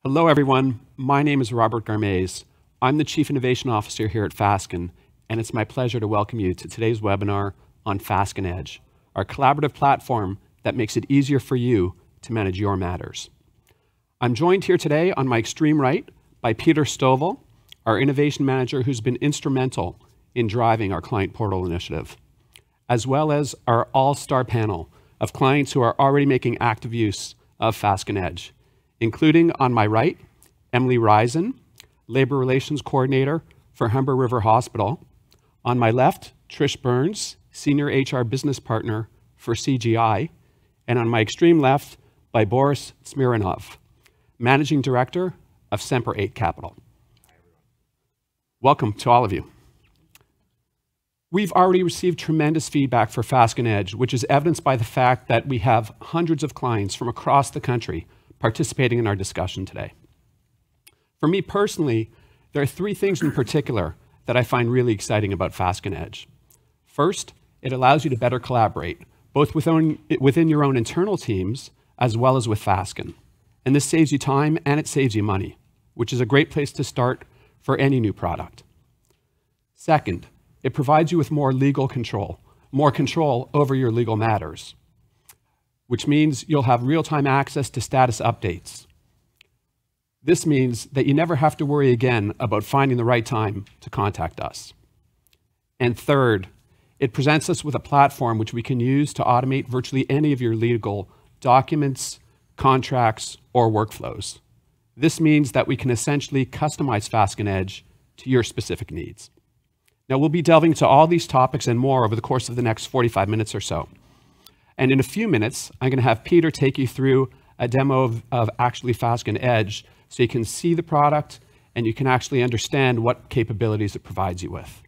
Hello, everyone. My name is Robert Garmaise. I'm the Chief Innovation Officer here at Fasken, and it's my pleasure to welcome you to today's webinar on Fasken Edge, our collaborative platform that makes it easier for you to manage your matters. I'm joined here today on my extreme right by Peter Stovall, our Innovation Manager who's been instrumental in driving our Client Portal initiative, as well as our all-star panel of clients who are already making active use of Fasken Edge, including on my right, Emily Risen, Labor Relations Coordinator for Humber River Hospital. On my left, Trish Burns, Senior HR Business Partner for CGI. And on my extreme left, by Boris Smiranov, Managing Director of Semper 8 Capital. Welcome to all of you. We've already received tremendous feedback for Fasken Edge, which is evidenced by the fact that we have hundreds of clients from across the country participating in our discussion today. For me personally, there are three things in particular that I find really exciting about Fasken Edge. First, it allows you to better collaborate, both within your own internal teams, as well as with Fasken. And this saves you time and it saves you money, which is a great place to start for any new product. Second, it provides you with more control over your legal matters, which means you'll have real-time access to status updates. This means that you never have to worry again about finding the right time to contact us. And third, it presents us with a platform which we can use to automate virtually any of your legal documents, contracts, or workflows. This means that we can essentially customize Fasken Edge to your specific needs. Now, we'll be delving into all these topics and more over the course of the next 45 minutes or so. And in a few minutes, I'm going to have Peter take you through a demo of actually Fasken Edge so you can see the product and you can actually understand what capabilities it provides you with.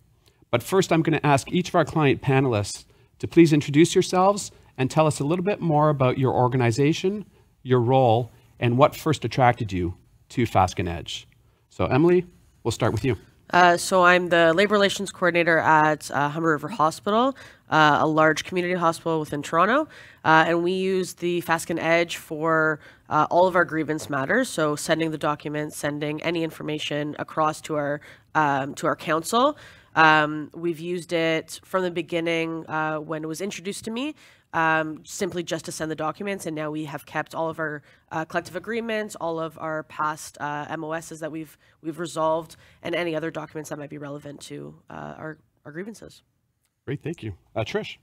But first, I'm going to ask each of our client panelists to please introduce yourselves and tell us a little bit more about your organization, your role, and what first attracted you to Fasken Edge. So Emily, we'll start with you. So I'm the Labor Relations Coordinator at Humber River Hospital, a large community hospital within Toronto, and we use the Fasken Edge for all of our grievance matters. So sending the documents, sending any information across to our council. We've used it from the beginning when it was introduced to me, simply just to send the documents, and now we have kept all of our collective agreements, all of our past MOSs that we've resolved, and any other documents that might be relevant to our grievances. Great, thank you. Trish.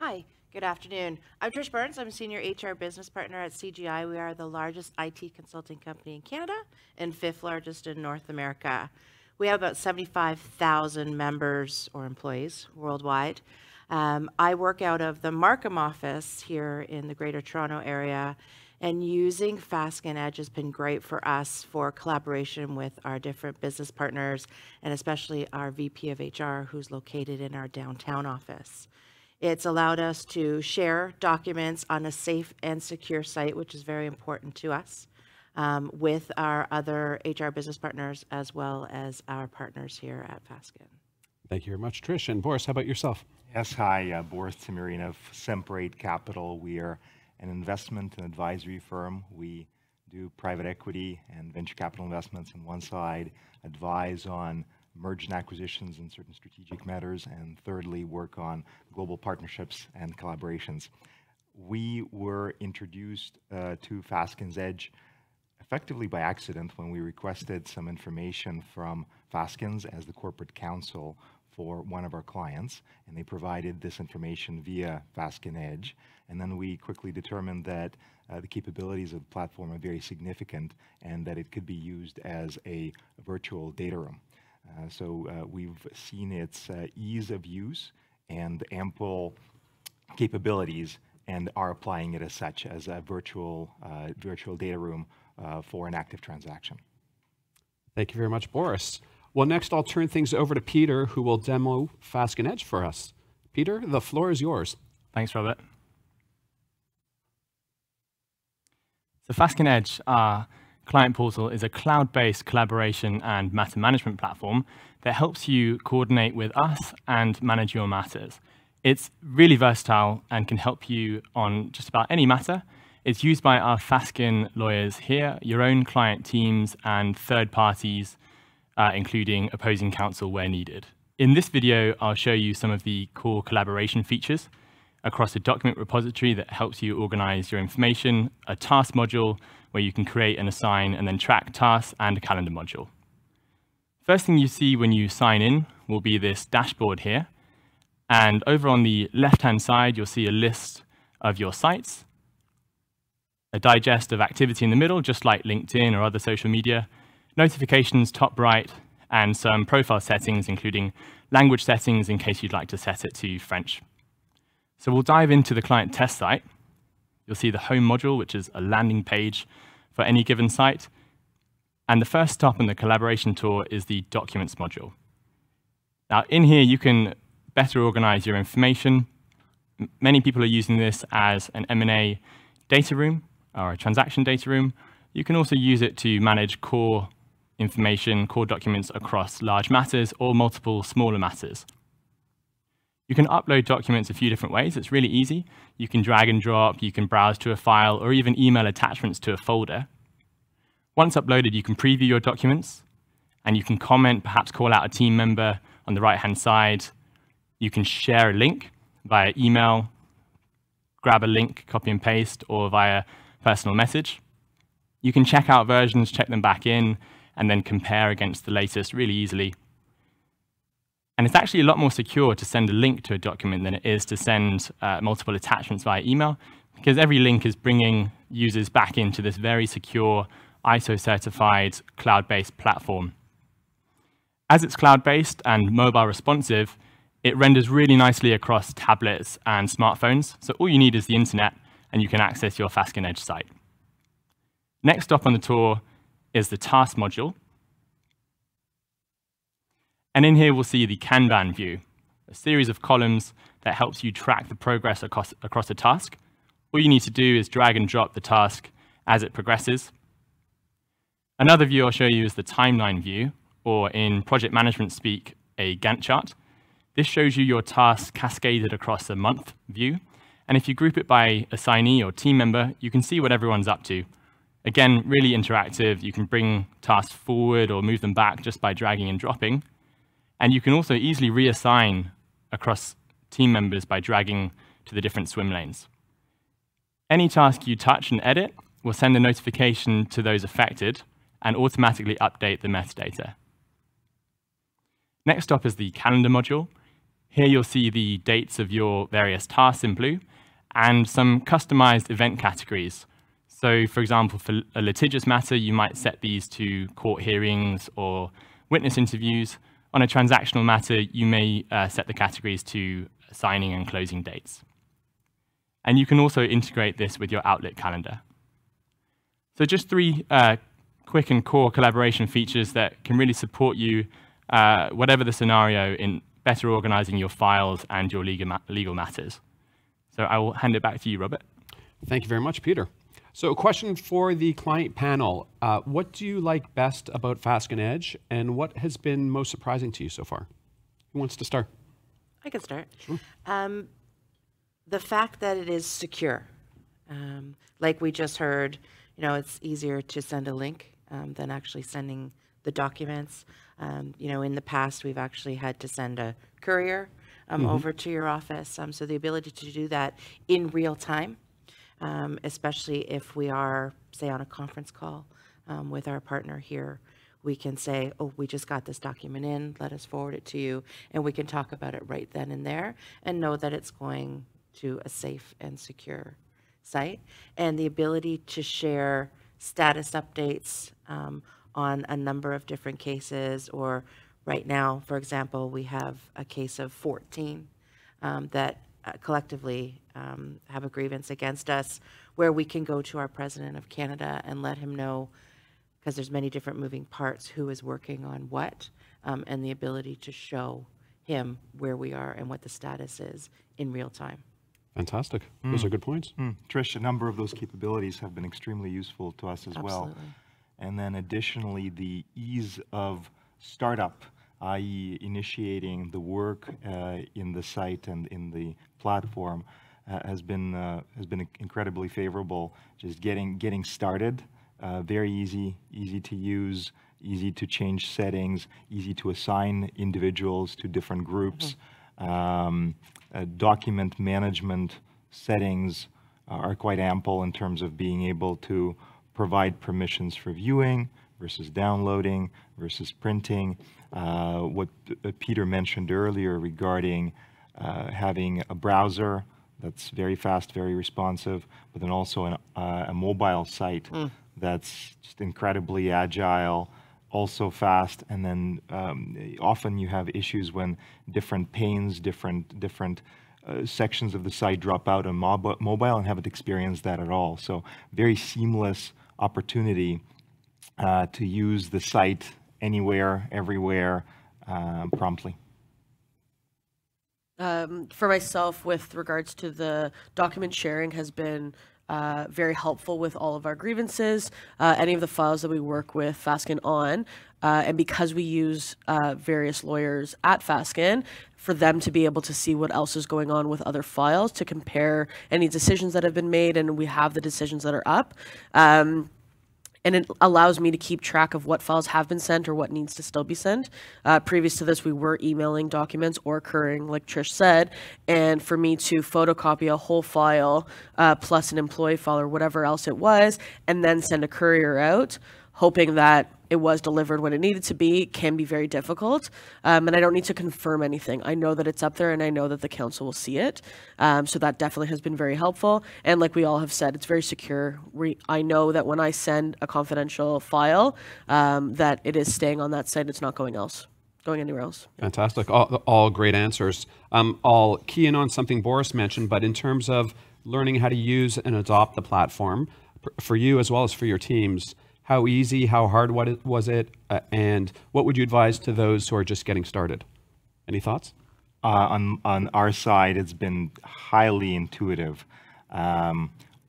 Hi, good afternoon. I'm Trish Burns. I'm Senior HR Business Partner at CGI. We are the largest IT consulting company in Canada and fifth largest in North America. We have about 75,000 members or employees worldwide. I work out of the Markham office here in the Greater Toronto area, and using Fasken Edge has been great for us for collaboration with our different business partners, and especially our VP of HR, who's located in our downtown office. It's allowed us to share documents on a safe and secure site, which is very important to us, with our other HR business partners, as well as our partners here at Fasken. Thank you very much, Trish. And Boris, how about yourself? Yes, hi, Boris Smiranov of Semper 8 Capital. We are an investment and advisory firm. We do private equity and venture capital investments on one side, advise on mergers and acquisitions and certain strategic matters, and thirdly, work on global partnerships and collaborations. We were introduced to Fasken's Edge effectively by accident when we requested some information from Fasken's as the corporate counsel for one of our clients, and they provided this information via Fasken Edge. And then we quickly determined that the capabilities of the platform are very significant and that it could be used as a virtual data room. So we've seen its ease of use and ample capabilities and are applying it as such, as a virtual data room for an active transaction. Thank you very much, Boris. Well, next I'll turn things over to Peter, who will demo Fasken Edge for us. Peter, the floor is yours. Thanks, Robert. So Fasken Edge, our client portal, is a cloud-based collaboration and matter management platform that helps you coordinate with us and manage your matters. It's really versatile and can help you on just about any matter. It's used by our Fasken lawyers here, your own client teams, and third parties, including opposing counsel where needed. In this video, I'll show you some of the core collaboration features across a document repository that helps you organize your information, a task module where you can create and assign and then track tasks, and a calendar module. First thing you see when you sign in will be this dashboard here. And over on the left-hand side, you'll see a list of your sites, a digest of activity in the middle, just like LinkedIn or other social media, notifications top right, and some profile settings, including language settings in case you'd like to set it to French. So we'll dive into the client test site. You'll see the home module, which is a landing page for any given site. And the first stop on the collaboration tour is the documents module. Now, in here, you can better organize your information. Many people are using this as an M&A data room or a transaction data room. You can also use it to manage core information, core documents across large matters or multiple smaller matters. You can upload documents a few different ways. It's really easy. You can drag and drop, you can browse to a file, or even email attachments to a folder. Once uploaded, you can preview your documents, and you can comment, perhaps call out a team member on the right-hand side. You can share a link via email, grab a link, copy and paste, or via personal message. You can check out versions, check them back in, and then compare against the latest really easily. And it's actually a lot more secure to send a link to a document than it is to send multiple attachments via email, because every link is bringing users back into this very secure, ISO-certified, cloud-based platform. As it's cloud-based and mobile responsive, it renders really nicely across tablets and smartphones. So all you need is the internet, and you can access your Fasken Edge site. Next up on the tour is the task module. And in here, we'll see the Kanban view, a series of columns that helps you track the progress across a task. All you need to do is drag and drop the task as it progresses. Another view I'll show you is the timeline view, or in project management speak, a Gantt chart. This shows you your tasks cascaded across a month view. And if you group it by assignee or team member, you can see what everyone's up to. Again, really interactive. You can bring tasks forward or move them back just by dragging and dropping. And you can also easily reassign across team members by dragging to the different swim lanes. Any task you touch and edit will send a notification to those affected and automatically update the metadata. Next up is the calendar module. Here you'll see the dates of your various tasks in blue and some customized event categories. So for example, for a litigious matter, you might set these to court hearings or witness interviews. On a transactional matter, you may set the categories to signing and closing dates. And you can also integrate this with your Outlook calendar. So just three quick and core collaboration features that can really support you, whatever the scenario, in better organizing your files and your legal matters. So I will hand it back to you, Robert. Thank you very much, Peter. So a question for the client panel. What do you like best about Fasken Edge, and what has been most surprising to you so far? Who wants to start? I can start. Sure. The fact that it is secure. Like we just heard, it's easier to send a link than actually sending the documents. In the past, we've actually had to send a courier over to your office. So the ability to do that in real time, especially if we are, say, on a conference call with our partner here, we can say, oh, we just got this document in, let us forward it to you, and we can talk about it right then and there and know that it's going to a safe and secure site. And the ability to share status updates on a number of different cases, or right now, for example, we have a case of 14 that collectively have a grievance against us, where we can go to our President of Canada and let him know, because there's many different moving parts, who is working on what, and the ability to show him where we are and what the status is in real time. Fantastic. Those are good points. Trish, a number of those capabilities have been extremely useful to us as well. And then additionally, the ease of startup, i.e. initiating the work in the site and in the platform, has been incredibly favorable. Just getting started, very easy to use, easy to change settings, easy to assign individuals to different groups. Document management settings are quite ample in terms of being able to provide permissions for viewing versus downloading versus printing. What Peter mentioned earlier regarding having a browser that's very fast, very responsive, but then also a mobile site that's just incredibly agile, also fast, and then often you have issues when different panes, different sections of the site drop out on mobile and haven't experienced that at all. So very seamless opportunity to use the site anywhere, everywhere, promptly. For myself, with regards to the document sharing, has been very helpful with all of our grievances, any of the files that we work with Fasken on, and because we use various lawyers at Fasken, for them to be able to see what else is going on with other files, to compare any decisions that have been made, and we have the decisions that are up. And it allows me to keep track of what files have been sent or what needs to still be sent. Previous to this, we were emailing documents or curring, like Trish said, and for me to photocopy a whole file plus an employee file or whatever else it was, and then send a courier out, hoping that it was delivered when it needed to be, can be very difficult. And I don't need to confirm anything. I know that it's up there and I know that the council will see it. So that definitely has been very helpful. And like we all have said, it's very secure. I know that when I send a confidential file, that it is staying on that site. It's not going anywhere else. Fantastic. All great answers. I'll key in on something Boris mentioned, but in terms of learning how to use and adopt the platform, for you as well as for your teams, how easy, how hard was it, and what would you advise to those who are just getting started? Any thoughts? On our side, it's been highly intuitive.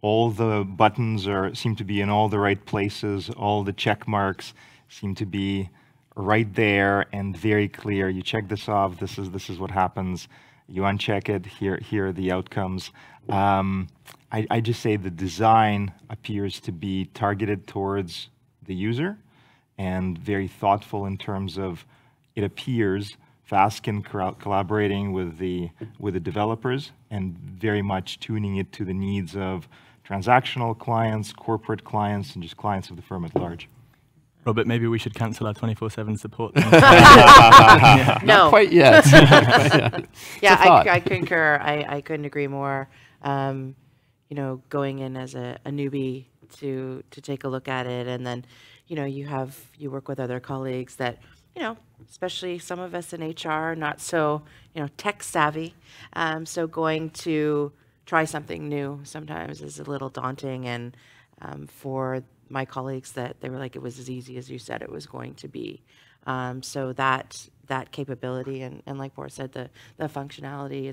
All the buttons seem to be in all the right places. All the check marks seem to be right there and very clear. You check this off. This is what happens. You uncheck it. Here are the outcomes. I just say the design appears to be targeted towards the user and very thoughtful in terms of, it appears, Fasken collaborating with the developers and very much tuning it to the needs of transactional clients, corporate clients, and just clients of the firm at large. Robert, maybe we should cancel our 24/7 support. Yeah. Not quite yet. Yeah, I concur. I couldn't agree more. You know, going in as a newbie to take a look at it, and then, you know, you work with other colleagues that, you know, especially some of us in HR, not so, you know, tech savvy. So going to try something new sometimes is a little daunting, and for my colleagues, that they were like, it was as easy as you said it was going to be. So that capability and like Boris said, the functionality,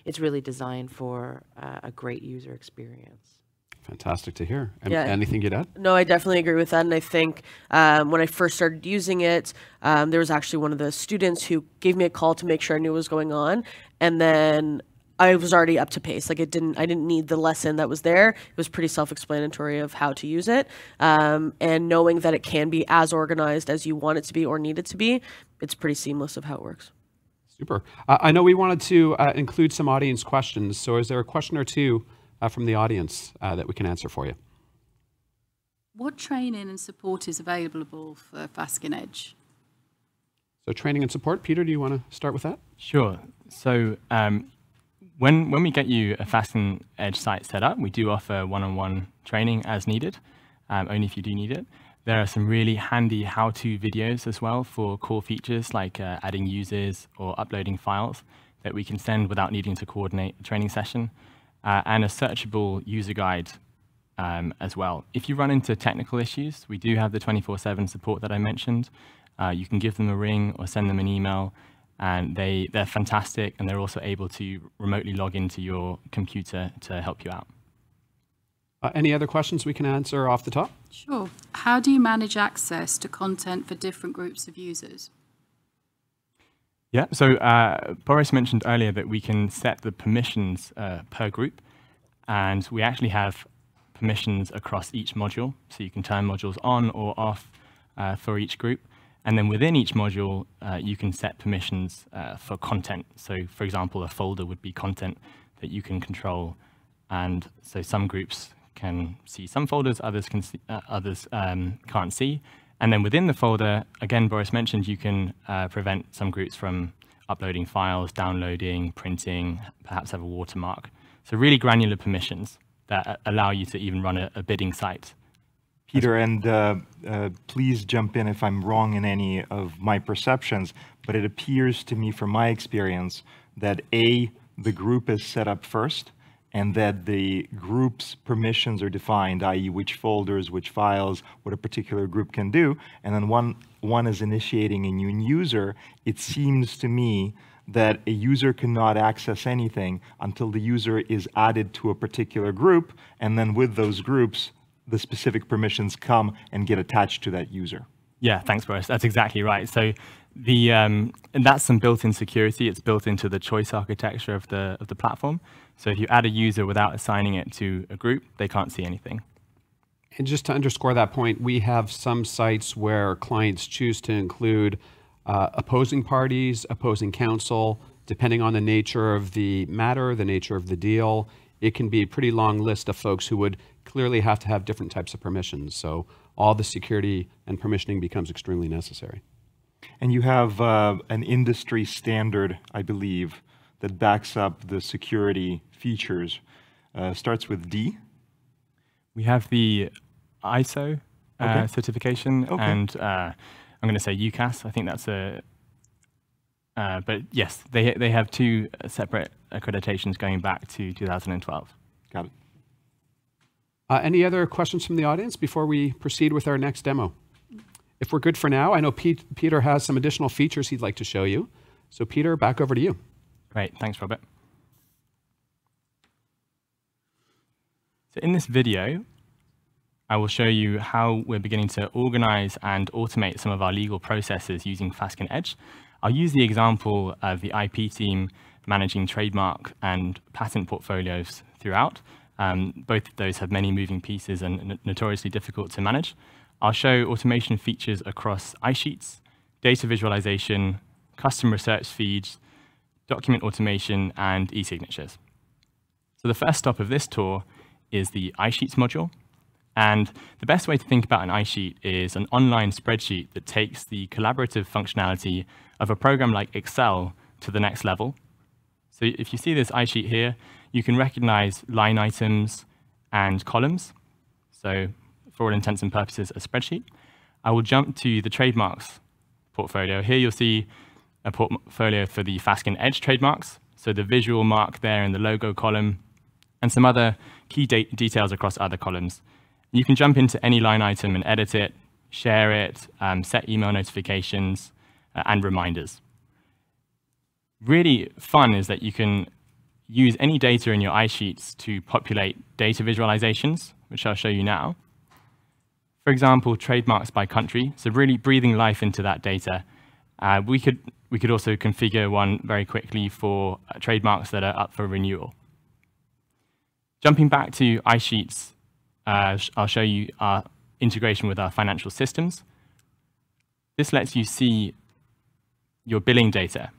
it's really designed for a great user experience. Fantastic to hear. And Yeah. anything you'd add? No, I definitely agree with that. And I think when I first started using it, there was actually one of the students who gave me a call to make sure I knew what was going on. And then I was already up to pace. Like I didn't need the lesson that was there. It was pretty self-explanatory of how to use it. And knowing that it can be as organized as you want it to be or need it to be, it's pretty seamless of how it works. Super. I know we wanted to include some audience questions. So is there a question or two from the audience that we can answer for you? What training and support is available for Fasken Edge? So training and support. Peter, do you want to start with that? Sure. So when we get you a Fasken Edge site set up, we do offer one-on-one training as needed, only if you do need it. There are some really handy how-to videos as well for core features like adding users or uploading files that we can send without needing to coordinate a training session, and a searchable user guide as well. If you run into technical issues, we do have the 24/7 support that I mentioned. You can give them a ring or send them an email, and they're fantastic, and they're also able to remotely log into your computer to help you out. Any other questions we can answer off the top? Sure. How do you manage access to content for different groups of users? Yeah, so Boris mentioned earlier that we can set the permissions per group, and we actually have permissions across each module, so you can turn modules on or off for each group. And then within each module, you can set permissions for content. So for example, a folder would be content that you can control, and so some groups can see some folders, others can't see. And then within the folder, again, Boris mentioned you can prevent some groups from uploading files, downloading, printing, perhaps have a watermark. So really granular permissions that allow you to even run a bidding site. Peter, and please jump in if I'm wrong in any of my perceptions, but it appears to me from my experience that A, the group is set up first, and that the group's permissions are defined, i.e. which folders, which files, what a particular group can do, and then one is initiating a new user. It seems to me that a user cannot access anything until the user is added to a particular group, and then with those groups, the specific permissions come and get attached to that user. Yeah, thanks, Boris. That's exactly right. So and that's some built-in security. It's built into the choice architecture of the platform. So if you add a user without assigning it to a group, they can't see anything. And just to underscore that point, we have some sites where clients choose to include opposing parties, opposing counsel, depending on the nature of the matter, the nature of the deal. It can be a pretty long list of folks who would clearly have to have different types of permissions. So all the security and permissioning becomes extremely necessary. And you have an industry standard, I believe, that backs up the security features. Starts with D. We have the ISO certification, and I'm going to say UCAS. I think that's but yes, they have two separate accreditations going back to 2012. Got it. Any other questions from the audience before we proceed with our next demo? If we're good for now, I know Peter has some additional features he'd like to show you. So Peter, back over to you. Great, thanks, Robert. So in this video, I will show you how we're beginning to organize and automate some of our legal processes using Fasken Edge. I'll use the example of the IP team managing trademark and patent portfolios throughout. Both of those have many moving pieces and notoriously difficult to manage. I'll show automation features across iSheets, data visualization, custom research feeds, document automation, and e-signatures. So the first stop of this tour is the iSheets module. And the best way to think about an iSheet is an online spreadsheet that takes the collaborative functionality of a program like Excel to the next level. So if you see this iSheet here, you can recognize line items and columns. So for all intents and purposes, a spreadsheet. I will jump to the trademarks portfolio. Here you'll see a portfolio for the Fasken Edge trademarks. So the visual mark there in the logo column, and some other key details across other columns. You can jump into any line item and edit it, share it, set email notifications, and reminders. Really fun is that you can use any data in your iSheets to populate data visualizations, which I'll show you now. For example, trademarks by country, so really breathing life into that data. We could also configure one very quickly for trademarks that are up for renewal. Jumping back to iSheets, I'll show you our integration with our financial systems. This lets you see your billing data.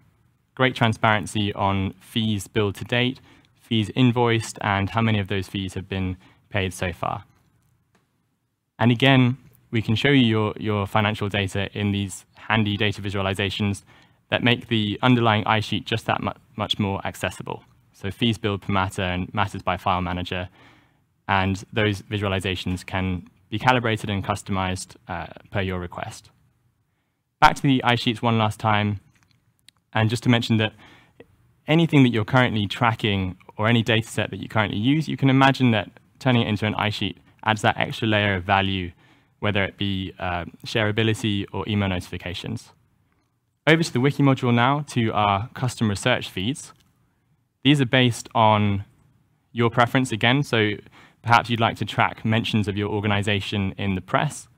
Great transparency on fees billed to date, fees invoiced, and how many of those fees have been paid so far. And again, we can show you your financial data in these handy data visualizations that make the underlying iSheet just that much more accessible. So fees billed per matter and matters by file manager. And those visualizations can be calibrated and customized per your request. Back to the iSheets one last time. And just to mention that anything that you're currently tracking or any data set that you currently use, you can imagine that turning it into an iSheet adds that extra layer of value, whether it be shareability or email notifications. Over to the wiki module now, to our custom research feeds. These are based on your preference again, so perhaps you'd like to track mentions of your organization in the press,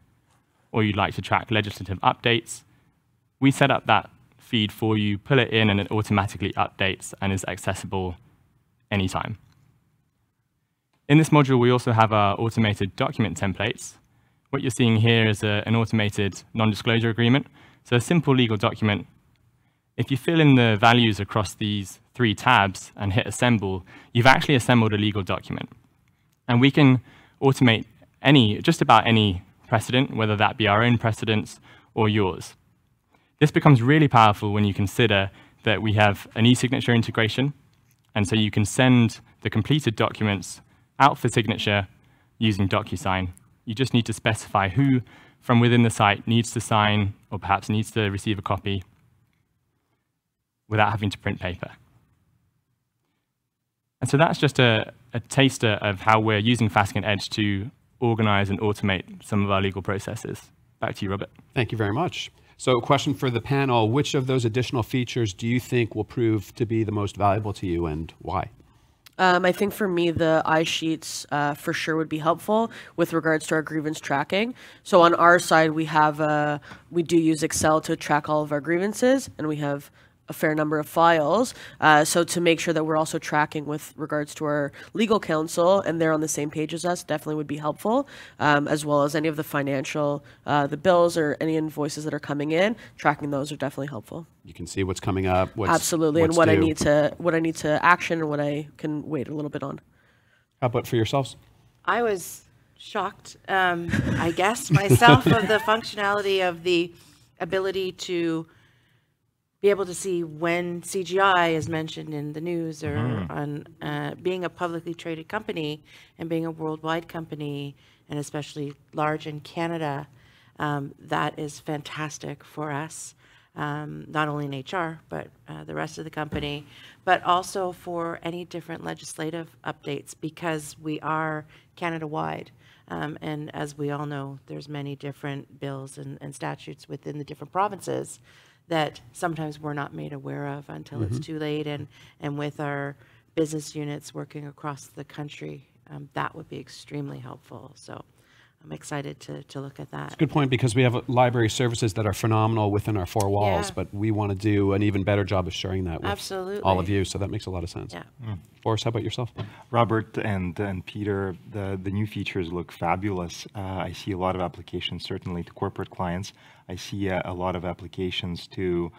or you'd like to track legislative updates. We set up that feed for you, pull it in, and it automatically updates and is accessible anytime. In this module, we also have our automated document templates. What you're seeing here is an automated non-disclosure agreement. So a simple legal document. If you fill in the values across these 3 tabs and hit assemble, you've actually assembled a legal document. And we can automate just about any precedent, whether that be our own precedents or yours. This becomes really powerful when you consider that we have an e-signature integration, and so you can send the completed documents out for signature using DocuSign. You just need to specify who from within the site needs to sign or perhaps needs to receive a copy without having to print paper. And so that's just a taster of how we're using Fasken Edge to organize and automate some of our legal processes. Back to you, Robert. Thank you very much. So a question for the panel, which of those additional features do you think will prove to be the most valuable to you and why? I think for me, the iSheets for sure would be helpful with regards to our grievance tracking. So on our side, we do use Excel to track all of our grievances, and we have a fair number of files. So to make sure that we're also tracking with regards to our legal counsel and they're on the same page as us definitely would be helpful, as well as any of the financial, the bills or any invoices that are coming in, tracking those are definitely helpful. You can see what's coming up, Absolutely, what's and what due. I need to action and what I can wait a little bit on. How about for yourselves? I was shocked, I guess, myself of the functionality of the ability to be able to see when CGI is mentioned in the news or on being a publicly traded company and being a worldwide company, and especially large in Canada. That is fantastic for us, not only in HR, but the rest of the company, but also for any different legislative updates, because we are Canada-wide. And as we all know, there's many different bills and statutes within the different provinces that sometimes we're not made aware of until it's too late. And with our business units working across the country, that would be extremely helpful. So I'm excited to look at that. It's a good point, because we have library services that are phenomenal within our 4 walls, Yeah. but we want to do an even better job of sharing that with Absolutely. all of you. So that makes a lot of sense. Yeah. Forrest, how about yourself? Robert and Peter, the new features look fabulous. I see a lot of applications, certainly to corporate clients. I see a lot of applications to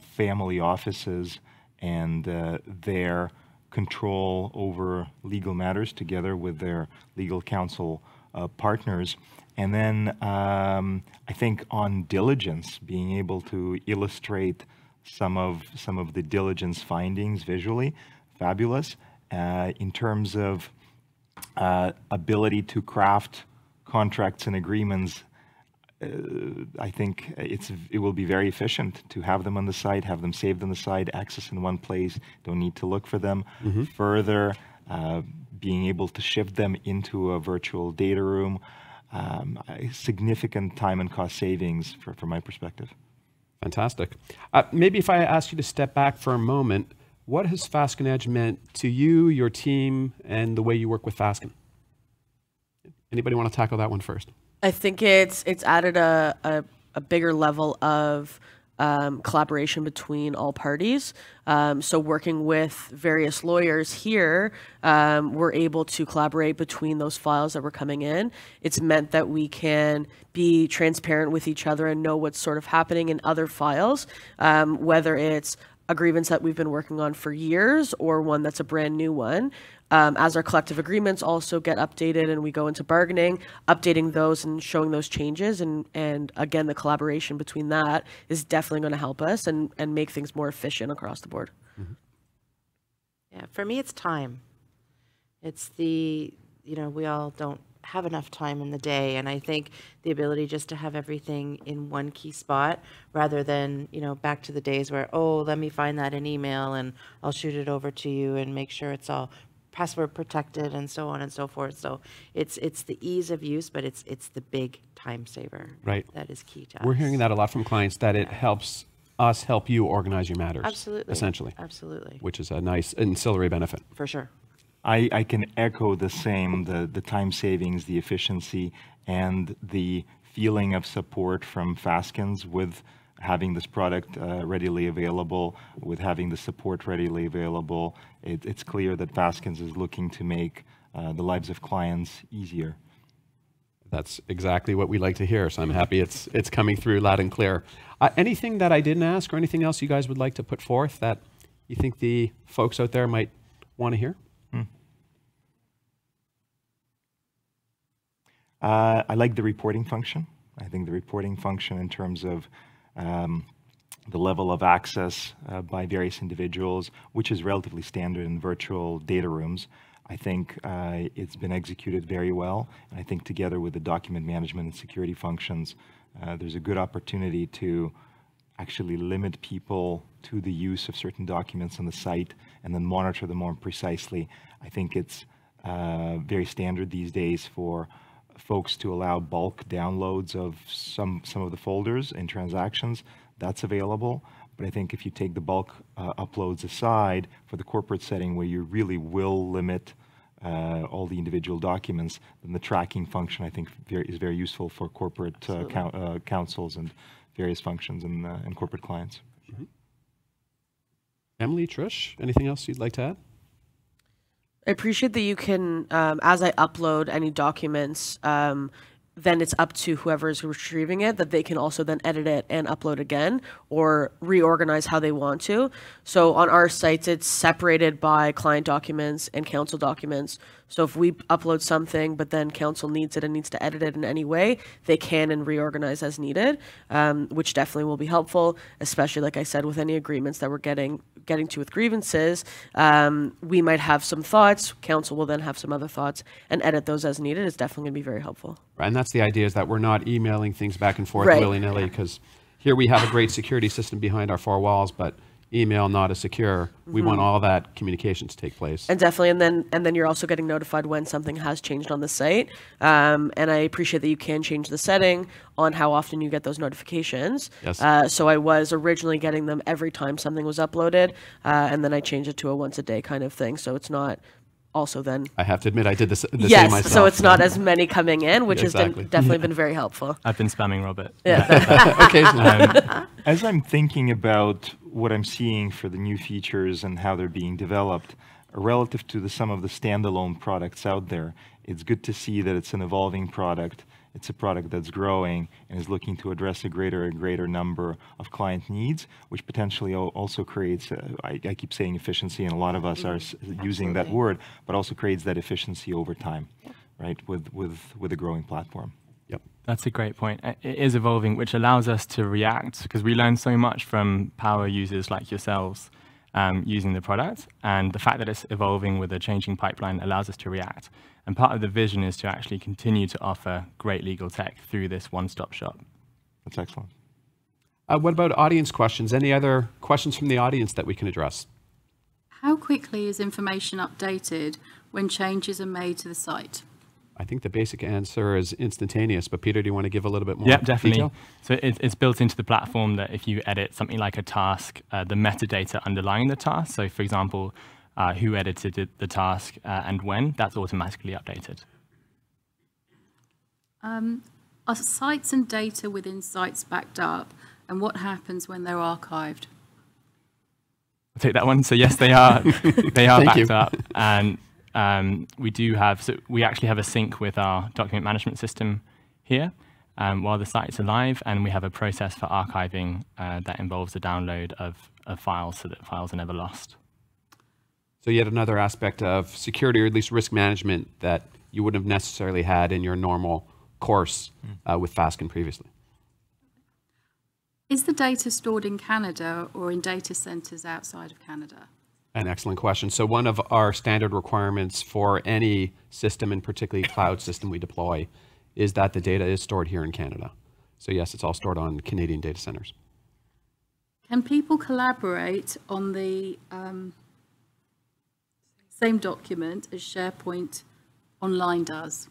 family offices and their control over legal matters together with their legal counsel partners. And then I think on diligence, being able to illustrate some of the diligence findings visually, fabulous. In terms of ability to craft contracts and agreements, I think it will be very efficient to have them on the site, have them saved on the site, access in one place, don't need to look for them. Further, being able to shift them into a virtual data room, significant time and cost savings from my perspective. Fantastic. Maybe if I ask you to step back for a moment, what has Fasken Edge meant to you, your team, and the way you work with Fasken? Anybody want to tackle that one first? I think it's added a bigger level of collaboration between all parties. So working with various lawyers here, we're able to collaborate between those files that were coming in. It's meant that we can be transparent with each other and know what's sort of happening in other files, whether it's a grievance that we've been working on for years or one that's a brand new one. As our collective agreements also get updated and we go into bargaining, updating those and showing those changes. And again, the collaboration between that is definitely going to help us and make things more efficient across the board. Yeah, for me, it's time. It's we all don't have enough time in the day. And I think the ability just to have everything in one key spot rather than, back to the days where, oh, let me find that in email and I'll shoot it over to you and make sure it's all password protected and so on and so forth. So it's the ease of use, but it's the big time saver. Right. That is key to us. We're hearing that a lot from clients, that it helps us help you organize your matters. Absolutely. Essentially. Absolutely. Which is a nice ancillary benefit. For sure. I can echo the same, the time savings, the efficiency, and the feeling of support from Faskens with having this product readily available, with having the support readily available, it's clear that Fasken is looking to make the lives of clients easier. That's exactly what we like to hear, so I'm happy it's coming through loud and clear. Anything that I didn't ask or anything else you guys would like to put forth that you think the folks out there might want to hear? I like the reporting function. I think the reporting function in terms of the level of access by various individuals, which is relatively standard in virtual data rooms, I think it's been executed very well. And I think together with the document management and security functions, there's a good opportunity to actually limit people to the use of certain documents on the site and then monitor them more precisely. I think it's very standard these days for folks to allow bulk downloads of some of the folders in transactions. That's available. But I think if you take the bulk uploads aside for the corporate setting where you really will limit all the individual documents, then the tracking function I think is very useful for corporate councils and various functions and corporate clients. Mm-hmm. Emily, Trish, anything else you'd like to add? I appreciate that you can, as I upload any documents, then it's up to whoever is retrieving it, that they can also then edit it and upload again or reorganize how they want to. So on our sites, it's separated by client documents and council documents. So if we upload something, but then council needs it and needs to edit it in any way, they can and reorganize as needed, which definitely will be helpful, especially, like I said, with any agreements that we're getting to with grievances. We might have some thoughts, council will then have some other thoughts, and edit those as needed. It's definitely going to be very helpful. Right, and that's the idea, is that we're not emailing things back and forth Right. willy-nilly, because here we have a great security system behind our four walls, but email not as secure. We want all that communication to take place. And definitely, and then you're also getting notified when something has changed on the site. And I appreciate that you can change the setting on how often you get those notifications. Yes. So I was originally getting them every time something was uploaded, and then I changed it to a once a day kind of thing. So it's not also then. I have to admit, I did the same Yes, myself. so it's not as many coming in, which Exactly. has definitely been very helpful. I've been spamming Robert. Yeah. Occasionally. As I'm thinking about what I'm seeing for the new features and how they're being developed, relative to some of the standalone products out there, it's good to see that it's an evolving product. It's a product that's growing and is looking to address a greater and greater number of client needs, which potentially also creates, I keep saying efficiency, and a lot of us are using that word, but also creates that efficiency over time, right, with a growing platform. Yep. That's a great point. It is evolving, which allows us to react, because we learn so much from power users like yourselves using the product. And the fact that it's evolving with a changing pipeline allows us to react. And part of the vision is to actually continue to offer great legal tech through this one-stop shop. That's excellent. What about audience questions? Any other questions from the audience that we can address? How quickly is information updated when changes are made to the site? I think the basic answer is instantaneous, but Peter, do you want to give a little bit more Yeah, definitely. detail? So it's built into the platform that if you edit something like a task, the metadata underlying the task, so for example, who edited the task and when, that's automatically updated. Are sites and data within sites backed up, and what happens when they're archived? I'll take that one. So yes, they are. They are Thank you. backed up, and we do have. So we actually have a sync with our document management system here while the site's are live, and we have a process for archiving that involves the download of files so that files are never lost. So yet another aspect of security, or at least risk management, that you wouldn't have necessarily had in your normal course with Fasken previously. Is the data stored in Canada or in data centers outside of Canada? An excellent question. So one of our standard requirements for any system, and particularly cloud system we deploy, is that the data is stored here in Canada. So yes, it's all stored on Canadian data centers. Can people collaborate on the same document as SharePoint Online does?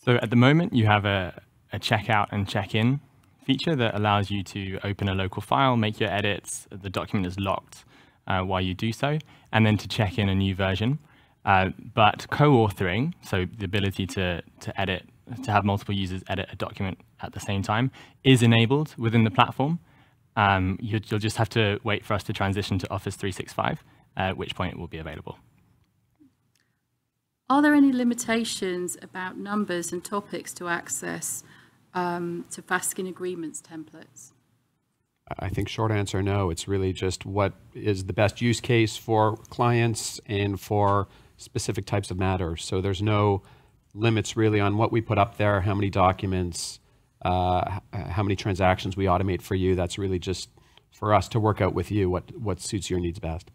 So at the moment, you have a checkout and check-in feature that allows you to open a local file, make your edits, the document is locked while you do so, and then to check in a new version. But co-authoring, so the ability to edit, to have multiple users edit a document at the same time, is enabled within the platform. You'll just have to wait for us to transition to Office 365, at which point it will be available. Are there any limitations about numbers and topics to access to Fasken agreements templates? I think short answer, no. It's really just what is the best use case for clients and for specific types of matters. So there's no limits really on what we put up there, how many documents, how many transactions we automate for you. That's really just for us to work out with you what suits your needs best.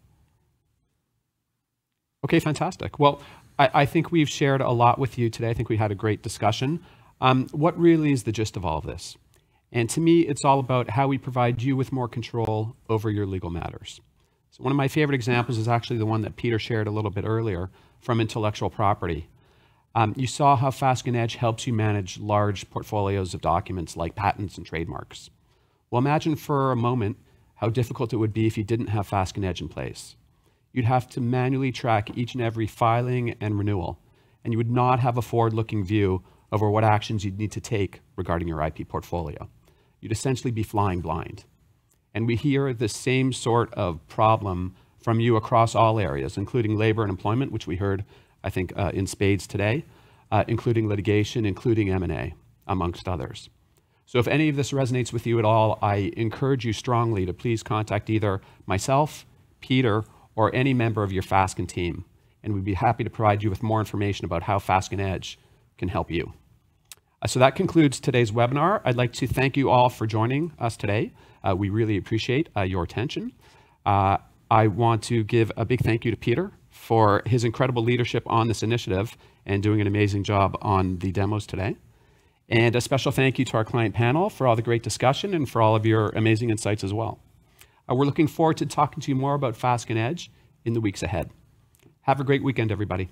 Okay, fantastic. Well, I think we've shared a lot with you today. I think we had a great discussion. What really is the gist of all of this? And to me, it's all about how we provide you with more control over your legal matters. So one of my favorite examples is actually the one that Peter shared a little bit earlier from intellectual property. You saw how Fasken Edge helps you manage large portfolios of documents like patents and trademarks. Well, imagine for a moment how difficult it would be if you didn't have Fasken Edge in place. You'd have to manually track each and every filing and renewal, and you would not have a forward-looking view over what actions you'd need to take regarding your IP portfolio. You'd essentially be flying blind. And we hear the same sort of problem from you across all areas, including labor and employment, which we heard, I think, in spades today, including litigation, including M&A, amongst others. So if any of this resonates with you at all, I encourage you strongly to please contact either myself, Peter, or any member of your Fasken team, and we'd be happy to provide you with more information about how Fasken Edge can help you. So that concludes today's webinar. I'd like to thank you all for joining us today. We really appreciate your attention. I want to give a big thank you to Peter for his incredible leadership on this initiative and doing an amazing job on the demos today. And a special thank you to our client panel for all the great discussion and for all of your amazing insights as well. We're looking forward to talking to you more about Fasken Edge in the weeks ahead. Have a great weekend, everybody.